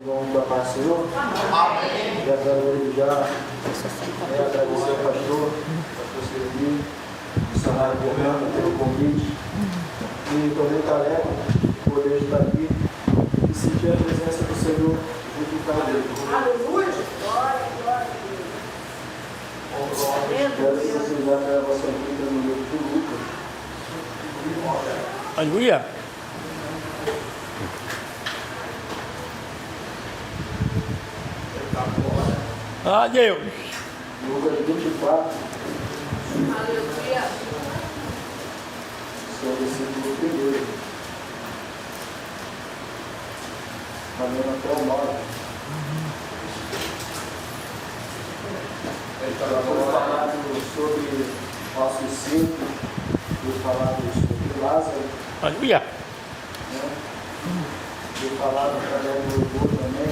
Vamos da paz, Senhor. Amém. Já quero agradecer ao pastor Serginho, missionário Fernando, pelo convite. E estou muito alegre de poder estar aqui e sentir a presença do Senhor junto com ele. Aleluia! Glória, glória a Deus. Quero precisar da vossa vida no livro de Lucas. Aleluia! Ah, Deus! Lucas 24. Aleluia! Esse é o versículo 1. Valendo até o 9. Foi falado sobre nossos ciclos, foi falado sobre Lázaro, Aleluia! né? Foi falado através do louvor também.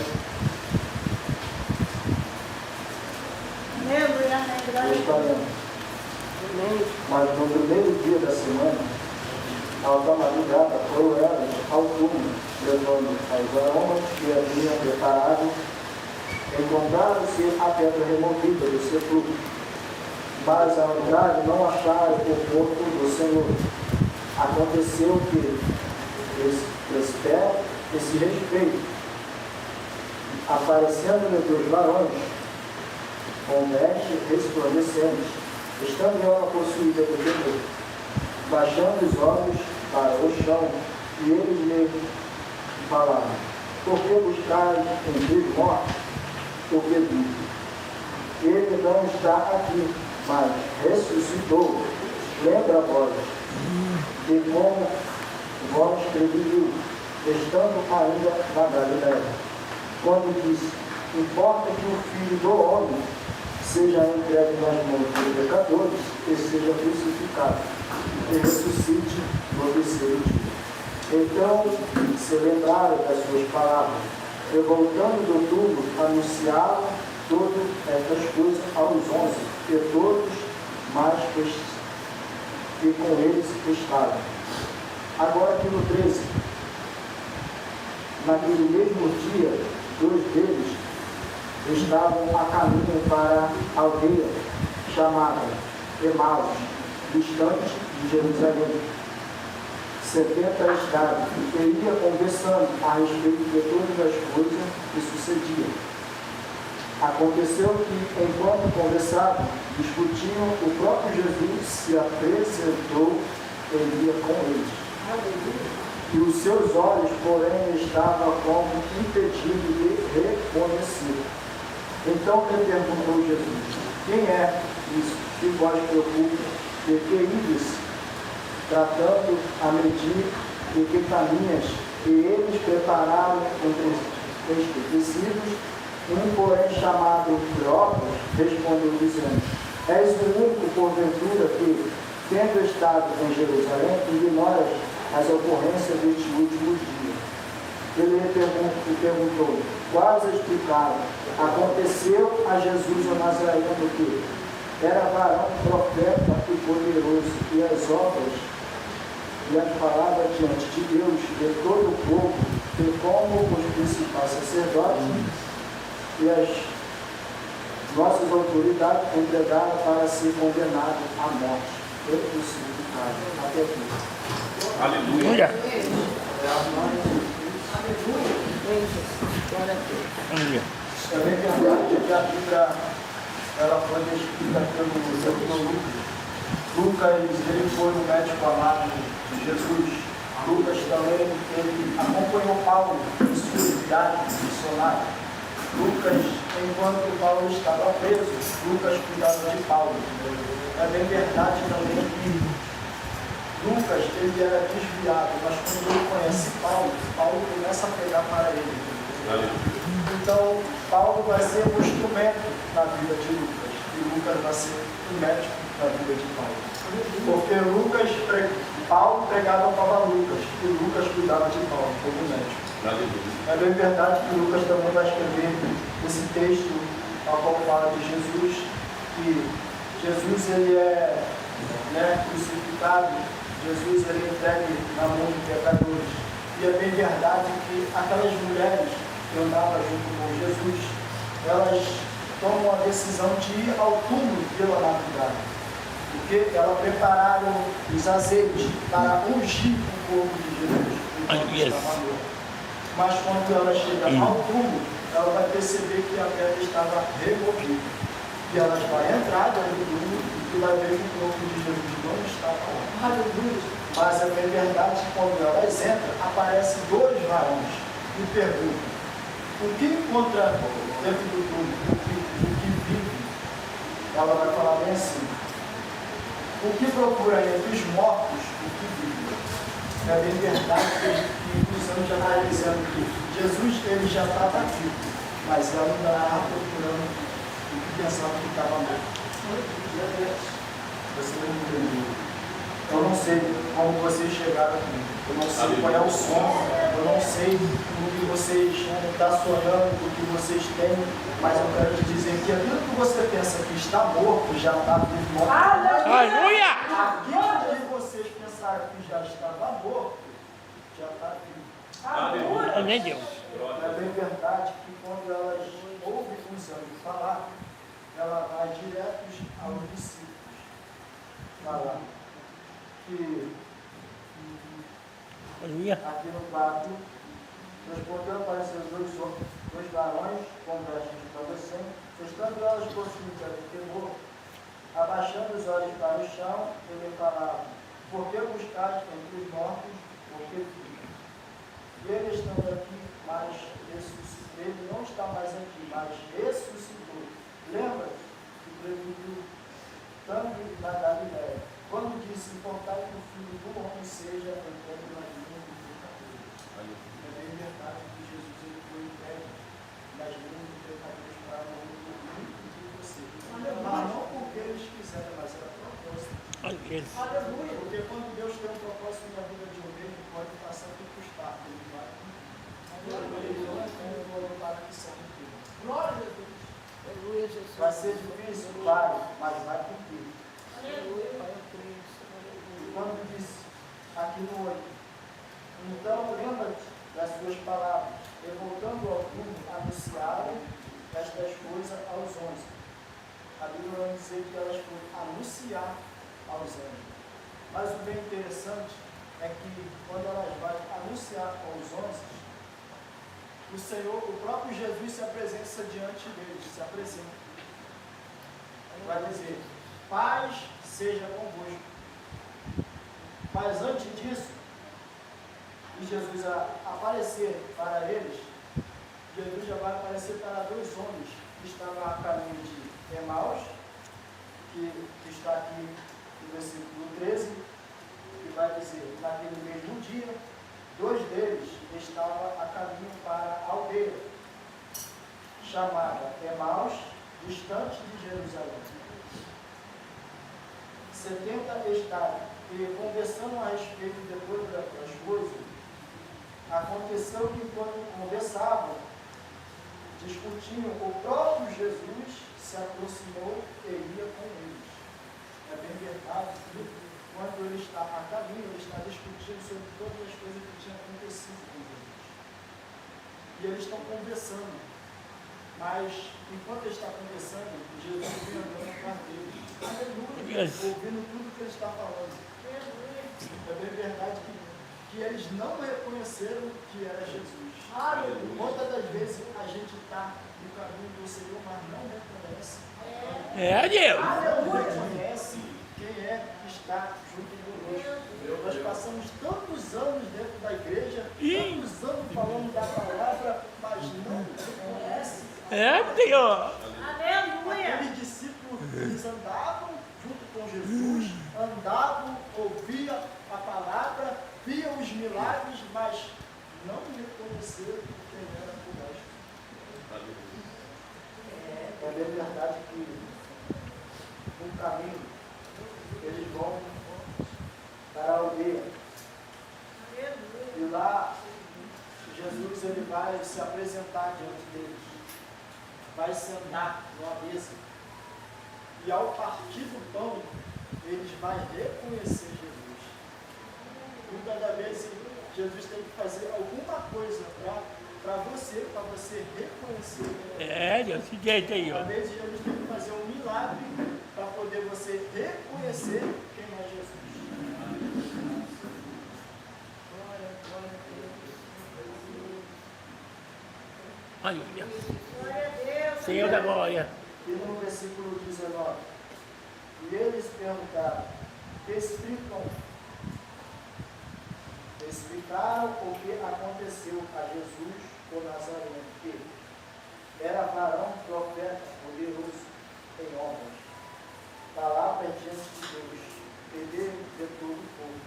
Hoje está lendo. Mas no primeiro dia da semana, alta madrugada, foram elas ao túmulo, levando as aromas que haviam preparado. Encontraram-se a pedra removida do sepulcro, mas ao entrar não acharam o corpo do Senhor. Aconteceu que, esse respeito, aparecendo-lhe dos varões, com vestes resplandecentes, estando ela possuída de temor, baixando os olhos para o chão, e eles lhe falaram: por que buscais em Deus mortos o que vive? Ele não está aqui, mas ressuscitou. Lembra-vos de como vós preveniu, estando ainda na Galiléia, quando disse: importa que o Filho do Homem seja entregue nas mãos dos pecadores e seja crucificado, e ressuscite no terceiro dia. Então se lembraram das suas palavras, e voltando do túmulo, anunciaram todas estas coisas aos 11, e todos mais que com eles estavam. Agora aqui no 13, naquele mesmo dia, 2 deles estavam a caminho para a aldeia chamada Emaús, distante de Jerusalém, 70 estados, e ia conversando a respeito de todas as coisas que sucediam. Aconteceu que, enquanto conversavam, discutiam, o próprio Jesus se apresentou e ia com eles. E os seus olhos, porém, estavam como impedidos de reconhecer. Então lhe perguntou Jesus: quem é isso que vos preocupa? De que ides tratando a medir em que caminhas? E eles prepararam entre tecidos. Porém, chamado Cleópas, respondeu dizendo: és o único, porventura, que, tendo estado em Jerusalém, ignoras as ocorrências deste último dia. Ele lhe perguntou: quase explicaram. Aconteceu a Jesus o Nazareno que era varão, profeta e poderoso, e as obras e as palavras diante de Deus de todo o povo, e como os principais sacerdotes e as nossas autoridades entregaram para ser condenado à morte e crucificado. Até aqui. Aleluia! Aleluia! É bem verdade que a Bíblia ela foi descrita pelo Senhor Lucas. Ele foi o médico amado de Jesus. Lucas também ele acompanhou Paulo em sua viagem missionária. Lucas, enquanto Paulo estava preso, Lucas cuidava de Paulo. É bem verdade também que Lucas ele era desviado, mas quando ele conhece Paulo, Paulo começa a pegar para ele. Então, Paulo vai ser um instrumento na vida de Lucas, e Lucas vai ser um médico na vida de Paulo. Porque Paulo pregava para Lucas, e Lucas cuidava de Paulo como médico. É bem verdade que Lucas também vai escrever esse texto ao qual fala de Jesus, que Jesus ele é crucificado, Jesus ele é entregue na mão de pecadores. E é bem verdade que aquelas mulheres que andava junto com Jesus, elas tomam a decisão de ir ao túmulo pela madrugada, porque elas prepararam os azeites para ungir o corpo de Jesus. Mas quando ela chega ao túmulo, ela vai perceber que a pedra estava removida. E ela vai entrar dentro do túmulo e vai ver que o corpo de Jesus não estava lá. Mas é bem verdade que quando elas entram, aparecem dois varões e perguntam: o que encontra dentro do túmulo? O que vive? Ela vai falar bem assim: o que procura entre os mortos? O que vive? É bem verdade que os anos já estão dizendo que Jesus ele já estava vivo, mas ela ainda estava procurando o que pensava que estava morto. Você não entendeu. Eu não sei como vocês chegaram aqui. Eu não sei qual é o som. Eu não sei o que vocês estão sonhando, o que vocês têm. Mas eu quero te dizer que aquilo que você pensa que está morto já está vivo. Morto. Aleluia! Aquilo que vocês pensaram que já estava morto, já está vivo. Aleluia! Amém, Deus. É bem verdade que quando elas ouvem os anjos falar, ela vai direto aos discípulos falar que aqui no quarto respondeu para seus dois varões com vestes resplandecentes, estando elas possuídas de temor, abaixando os olhos para o chão, ele falava: por que buscaste entre os mortos o que vive? E ele estando aqui, mas ressuscitou. Ele não está mais aqui, mas ressuscitou. Lembra-te que preveniu tanto na Galiléia, quando disse: importai que o Filho do Homem seja entregue na linha do pecador. É bem verdade que Jesus ele foi entregue nas linhas do pecador para morrer por mim e por você. Mas não porque eles quiseram, mas era propósito. Aleluia! Porque quando Deus tem um propósito na vida de alguém, ele pode passar por custar. Ele vai. Ele não tem o voluntário que são inteiro. Glória a Deus. Aleluia, Jesus. Vai ser difícil, claro, mas vai cumprir. Aleluia. Quando diz aqui no 8, então lembra-te das suas palavras, e voltando ao túmulo, anunciaram estas coisas aos 11. A Bíblia vai dizer que elas foram anunciar aos anjos. Mas o bem interessante é que quando elas vão anunciar aos 11, o Senhor, o próprio Jesus se apresenta diante deles, se apresenta. Vai dizer: paz seja convosco. Mas antes disso, de Jesus aparecer para eles, Jesus já vai aparecer para dois homens que estavam a caminho de Emaús, que está aqui no versículo 13, que vai dizer: naquele mesmo dia, dois deles estavam a caminho para a aldeia, chamada Emaús, distante de Jerusalém. 70 estados. E conversando a respeito depois das coisas, aconteceu que enquanto conversavam, discutiam, o próprio Jesus se aproximou e ia com eles. É bem verdade que quando ele está a caminho, ele está discutindo sobre todas as coisas que tinham acontecido com Jesus. E eles estão conversando. Mas, enquanto ele está conversando, Jesus vem andando com deles. Aleluia! Ouvindo tudo que ele está falando. É bem verdade que eles não reconheceram que era Jesus. Muitas das vezes a gente está no caminho do Senhor, mas não reconhece. Deus! Não reconhece quem é que está junto conosco. Nós passamos tantos anos dentro da igreja, tantos anos falando da palavra, mas não reconhece. Deus! Aleluia! Aqueles discípulos, eles andavam junto com Jesus, andavam, ouviam a palavra, viam os milagres, mas não reconheceram quem era o Mestre. É bem verdade que no caminho eles vão para a aldeia. E lá Jesus ele vai se apresentar diante deles, vai sentar numa mesa. E ao partir do pão, eles vão reconhecer Jesus. Muitas das vezes, Jesus tem que fazer alguma coisa para você reconhecer. É, desse jeito aí, ó. Às vezes Jesus tem que fazer um milagre para poder você reconhecer quem é Jesus. Glória, glória a Deus. Aleluia. Glória a Deus. Senhor da glória. E no versículo 19, e eles perguntaram, explicaram o que aconteceu a Jesus o Nazareno, que era varão, profeta, poderoso em obras, palavras diante de Deus, poder de todo o povo.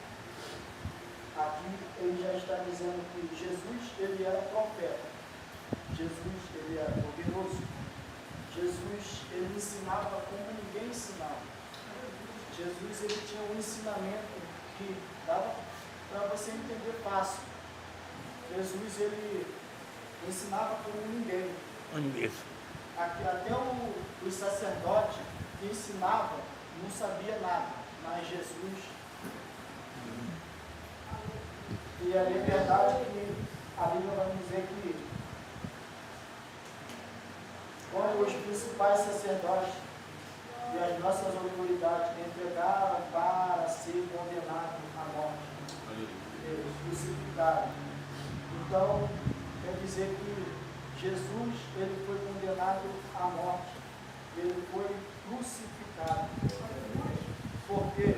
Aqui ele já está dizendo que Jesus, ele era profeta, Jesus, ele era poderoso, Jesus, ele ensinava como ninguém ensinava. Jesus, ele tinha um ensinamento que dava para você entender fácil. Jesus, ele ensinava como ninguém. Isso. Aqui, até os sacerdotes que ensinavam não sabia nada, mas Jesus. E a liberdade que a Bíblia vai dizer que quando os principais sacerdotes e as nossas autoridades entregaram para ser condenado à morte. Eles crucificaram. Então, quer dizer que Jesus, ele foi condenado à morte. Ele foi crucificado. Por quê?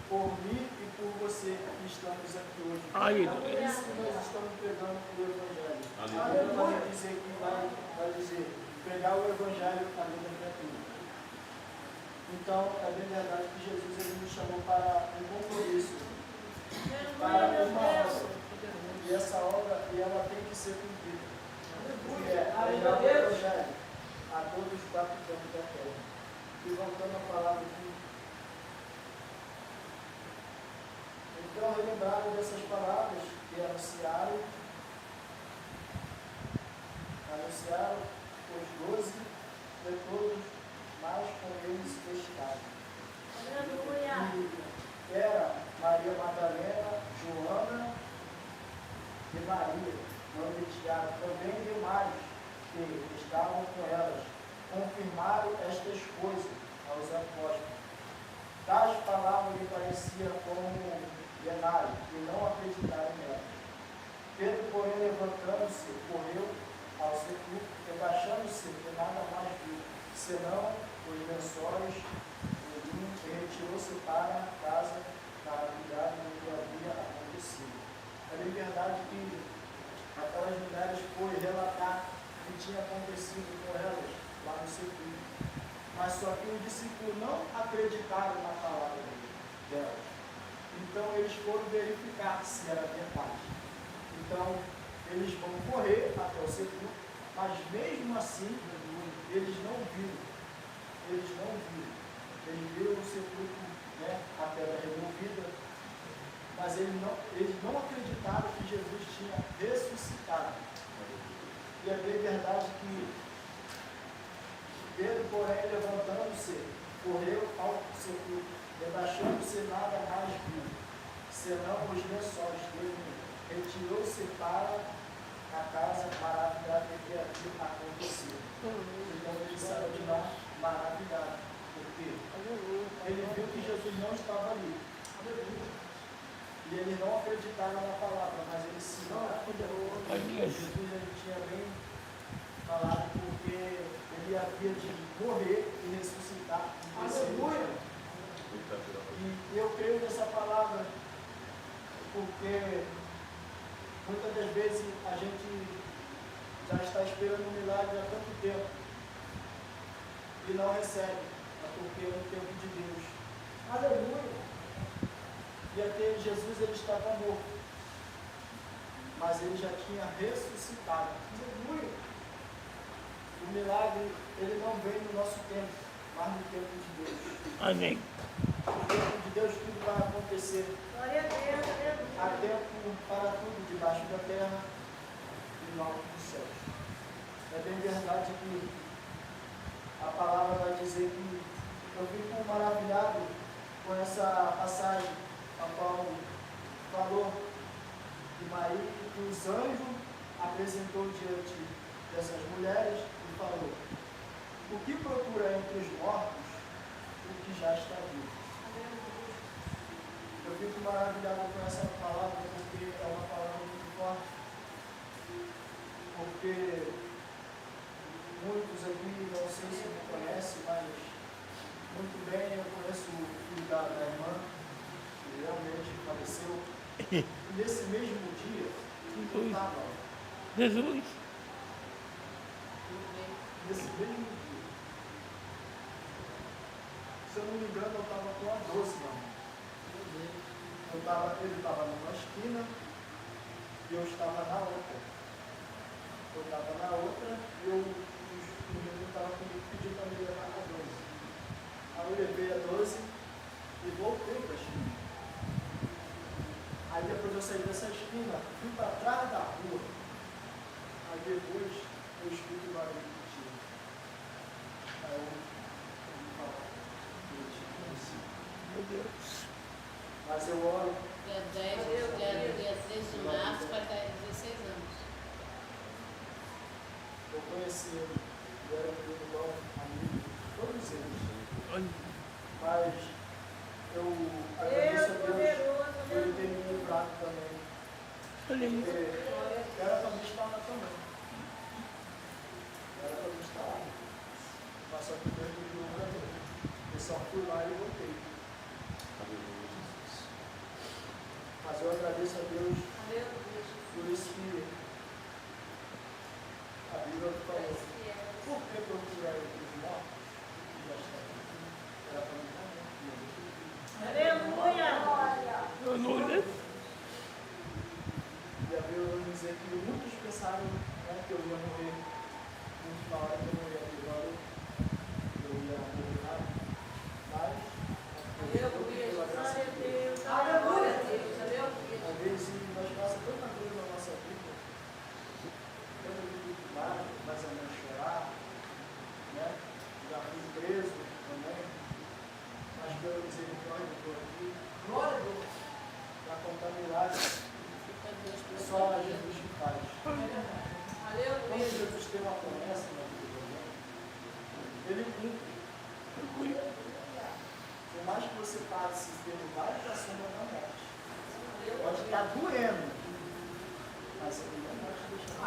Por mim e por você que estamos aqui hoje. Aleluia. Por isso que nós estamos pregando o Evangelho. Aleluia. Vai dizer que vai dizer, pregar o Evangelho à vida criatura. Então, é bem verdade que Jesus ele nos chamou para um compromisso, para uma obra. E essa obra, ela tem que ser cumprida. Que é pregar o Evangelho a todos os quatro cantos da terra. E voltando a palavra aqui. Então, relembraram dessas palavras que anunciaram os 12 de todos, mas com eles estavam. Aleluia. E era Maria Madalena, Joana e Maria, mãe de Tiago, também demais que estavam com elas, confirmaram estas coisas aos apóstolos. Tais palavras lhe pareciam como Lenário, e não acreditaram nela. Pedro, porém, levantando-se, correu ao sepulcro, e baixando-se, que nada mais viu, senão os lençóis do linho, e retirou-se para a casa para cuidar do que havia acontecido. É bem verdade que aquelas mulheres foram relatar o que tinha acontecido com elas lá no sepulcro. Mas só que os discípulos não acreditaram na palavra delas. Então eles foram verificar se era verdade. Então eles vão correr até o sepulcro, mas mesmo assim eles não viram. Eles viram o sepulcro, né, a pedra removida, mas eles não acreditaram que Jesus tinha ressuscitado. E é bem verdade que Pedro, porém, levantando-se, correu ao sepulcro, e baixando-se nada mais viu, senão os lençóis dele, retirou-se para a casa maravilhada de que havia acontecido. Então ele saiu de lá maravilhado, porque ele viu que Jesus não estava ali. E eles não acreditaram na palavra, mas eles se Jesus ele tinha bem falado, porque ele havia de morrer e ressuscitar em terceiro dia. E eu creio nessa palavra, porque muitas das vezes a gente já está esperando um milagre há tanto tempo e não recebe, porque é no tempo de Deus. Aleluia! E até Jesus ele estava morto, mas ele já tinha ressuscitado. Aleluia! O milagre ele não vem no nosso tempo, mas no tempo de Deus. Amém. No tempo de Deus tudo vai acontecer. Glória a Deus, Há tempo para tudo debaixo da terra e no alto dos céus. É bem verdade que a palavra vai dizer que eu fico maravilhado com essa passagem a qual falou que Maria, que os anjos apresentou diante dessas mulheres e falou: o que procura entre os mortos o que já está vivo? Eu fico maravilhado com essa palavra, porque é uma palavra muito forte. Porque muitos aqui, não sei se me conhecem, mas muito bem eu conheço o filho da irmã, que realmente faleceu. E nesse mesmo dia, eu estava. Jesus. Nesse mesmo dia. Se eu não me engano, eu estava com a 12, mano. Ele estava numa esquina e eu estava na outra. Eu estava na outra e o menino estava comigo pedindo para me levar a 12. Aí eu levei a 12 e voltei para a esquina. Aí depois eu saí dessa esquina, fui para trás da rua. Aí depois eu escuto o barulho de tiro. Aí eu falo, Meu Deus. mas eu oro. Dia 3 de março vai dar 16 anos. Eu conheci ele, ele era meu irmão, amigo, todos eles. Mas eu agradeço a Deus por ele ter me livrado também. Porque era para me estar lá também. Era para me estar lá. Mas só que Deus me livrou para mim. Eu só fui lá e voltei. Mas eu agradeço a Deus por isso que a Bíblia falou. Por que procurar os mortos? Já está aqui. Era para mim também. Aleluia. E a Bíblia vai dizer que muitos pensaram, né, que eu ia morrer. Muitos falaram que eu não ia agora. Eu ia morrer. Mas, às vezes nós passamos tanta coisa na nossa vida, tanta dificuldade, mais ou menos chorar, né? Já fui preso também, mas pela misericórdia estou aqui. Glória a Deus! Para contar milagres, só Jesus que faz. Quando Jesus tem uma promessa na vida de alguém, ele cumpre. Por mais que você passe pelo vale da sombra da morte, pode estar doendo, mas ele não vai te deixar.